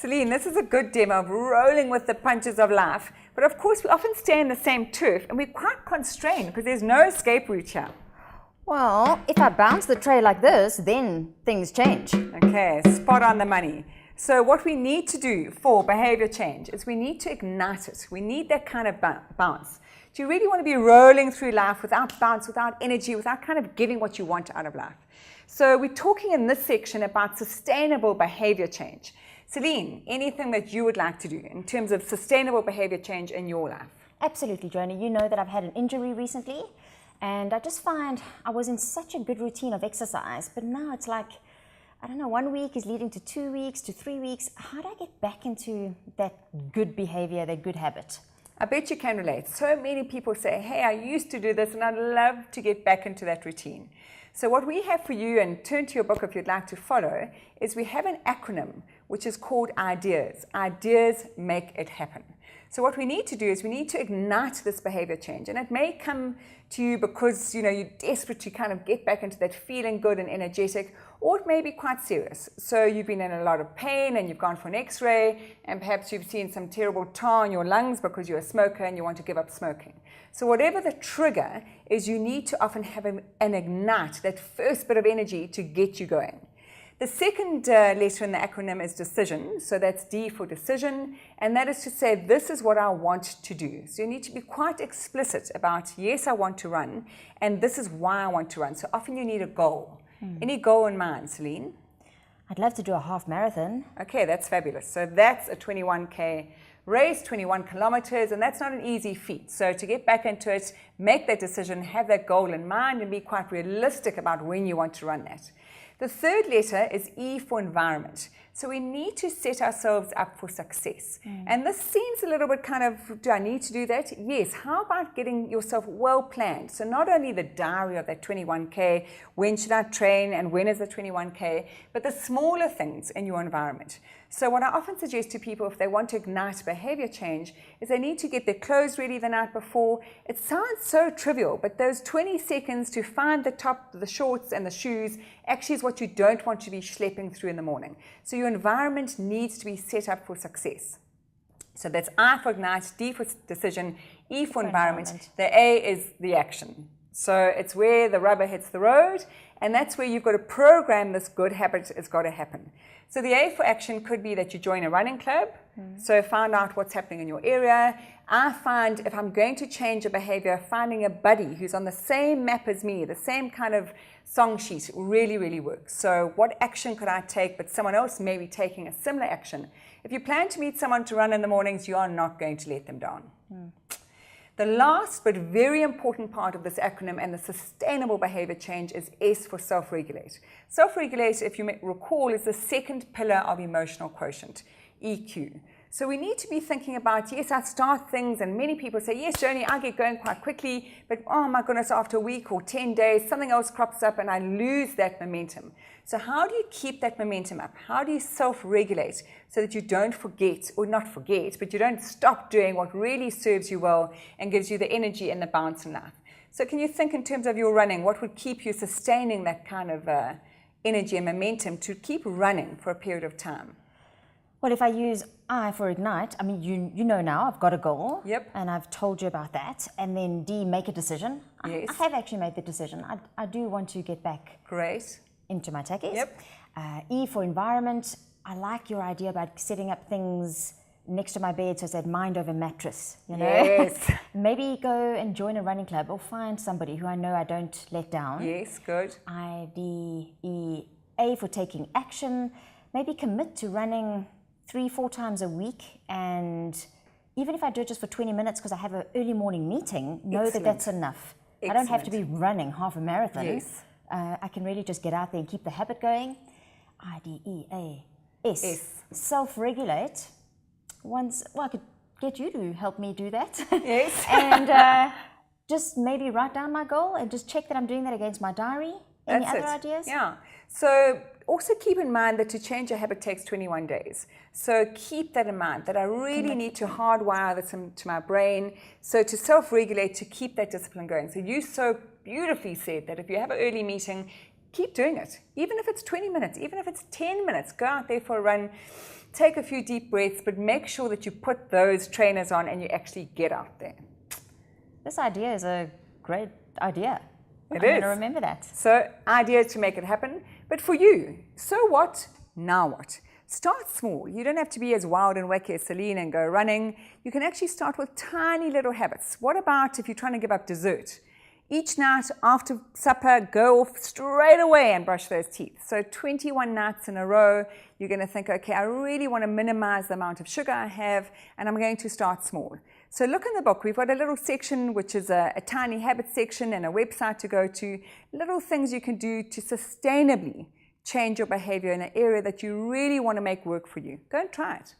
Celine, this is a good demo of rolling with the punches of life. But of course, we often stay in the same turf and we're quite constrained because there's no escape route here. Well, if I bounce the tray like this, then things change. Okay, spot on the money. So what we need to do for behavior change is we need to ignite it. We need that kind of bounce. Do you really want to be rolling through life without bounce, without energy, without kind of getting what you want out of life? So we're talking in this section about sustainable behavior change. Celine, anything that you would like to do in terms of sustainable behavior change in your life? Absolutely, Joni. You know that I've had an injury recently, and I just find I was in such a good routine of exercise, but now it's like, I don't know, 1 week is leading to 2 weeks to 3 weeks. How do I get back into that good behavior, that good habit? I bet you can relate. So many people say, hey, I used to do this and I'd love to get back into that routine. So what we have for you, and turn to your book if you'd like to follow, is we have an acronym which is called IDEAS. IDEAS make it happen. So what we need to do is we need to ignite this behavior change. And it may come to you because you're desperate to kind of get back into that feeling good and energetic, or it may be quite serious. So you've been in a lot of pain and you've gone for an x-ray, and perhaps you've seen some terrible tar in your lungs because you're a smoker and you want to give up smoking. So whatever the trigger is, you need to often have an ignite, that first bit of energy to get you going. The second letter in the acronym is decision. So that's D for decision. And that is to say, this is what I want to do. So you need to be quite explicit about, yes, I want to run, and this is why I want to run. So often you need a goal. Any goal in mind, Celine? I'd love to do a half marathon. Okay, that's fabulous. So that's a 21K race, 21 kilometers, and that's not an easy feat. So to get back into it, make that decision, have that goal in mind, and be quite realistic about when you want to run that. The third letter is E for environment. So we need to set ourselves up for success. And this seems a little bit kind of, do I need to do that? Yes. How about getting yourself well planned? So not only the diary of that 21K, when should I train and when is the 21K, but the smaller things in your environment. So what I often suggest to people if they want to ignite behavior change is they need to get their clothes ready the night before. It sounds so trivial, but those 20 seconds to find the top, the shorts and the shoes actually is what you don't want to be schlepping through in the morning. So your environment needs to be set up for success. So that's I for ignite, D for decision, E for environment. The A is the action. So it's where the rubber hits the road, and that's where you've got to program this good habit has got to happen. So the A for action could be that you join a running club. So find out what's happening in your area. I find if I'm going to change a behavior, finding a buddy who's on the same map as me, the same kind of song sheet really, really works. So what action could I take, but someone else may be taking a similar action? If you plan to meet someone to run in the mornings, you are not going to let them down. The last but very important part of this acronym and the sustainable behavior change is S for self-regulate. Self-regulate, if you may recall, is the second pillar of emotional quotient, EQ. So we need to be thinking about, yes, I start things, and many people say, yes, Joni, I get going quite quickly, but oh my goodness, after a week or 10 days, something else crops up and I lose that momentum. So how do you keep that momentum up? How do you self-regulate so that you don't forget, or not forget, but you don't stop doing what really serves you well and gives you the energy and the bounce in life? So can you think in terms of your running, what would keep you sustaining that kind of energy and momentum to keep running for a period of time? Well, if I use I for ignite, I mean, you know now I've got a goal. Yep. And I've told you about that. And then D, make a decision. Yes. I have actually made the decision. I do want to get back Great. into my techies. Yep. E for environment. I like your idea about setting up things next to my bed, so it's that mind over mattress, you know? Yes. Maybe go and join a running club or find somebody who I know I don't let down. Yes, good. I, D, E, A for taking action. Maybe commit to running 3-4 times a week, and even if I do it just for 20 minutes because I have an early morning meeting, know that that's enough. I don't have to be running half a marathon. Yes. I can really just get out there and keep the habit going. I, D, E, A, S. Self-regulate. Well, I could get you to help me do that. Yes. And just maybe write down my goal and just check that I'm doing that against my diary. Any other ideas? Yeah. So also keep in mind that to change a habit takes 21 days. So keep that in mind, that I really need to hardwire this into my brain. So to self-regulate, to keep that discipline going. So you so beautifully said that if you have an early meeting, keep doing it. Even if it's 20 minutes, even if it's 10 minutes, go out there for a run, take a few deep breaths, but make sure that you put those trainers on and you actually get out there. This idea is a great idea. I'm going to remember that. So, ideas to make it happen. But for you, so what? Now what? Start small. You don't have to be as wild and wacky as Celine and go running. You can actually start with tiny little habits. What about if you're trying to give up dessert? Each night after supper, go off straight away and brush those teeth. So 21 nights in a row, you're going to think, okay, I really want to minimize the amount of sugar I have, and I'm going to start small. So look in the book. We've got a little section, which is a tiny habit section and a website to go to, little things you can do to sustainably change your behavior in an area that you really want to make work for you. Go and try it.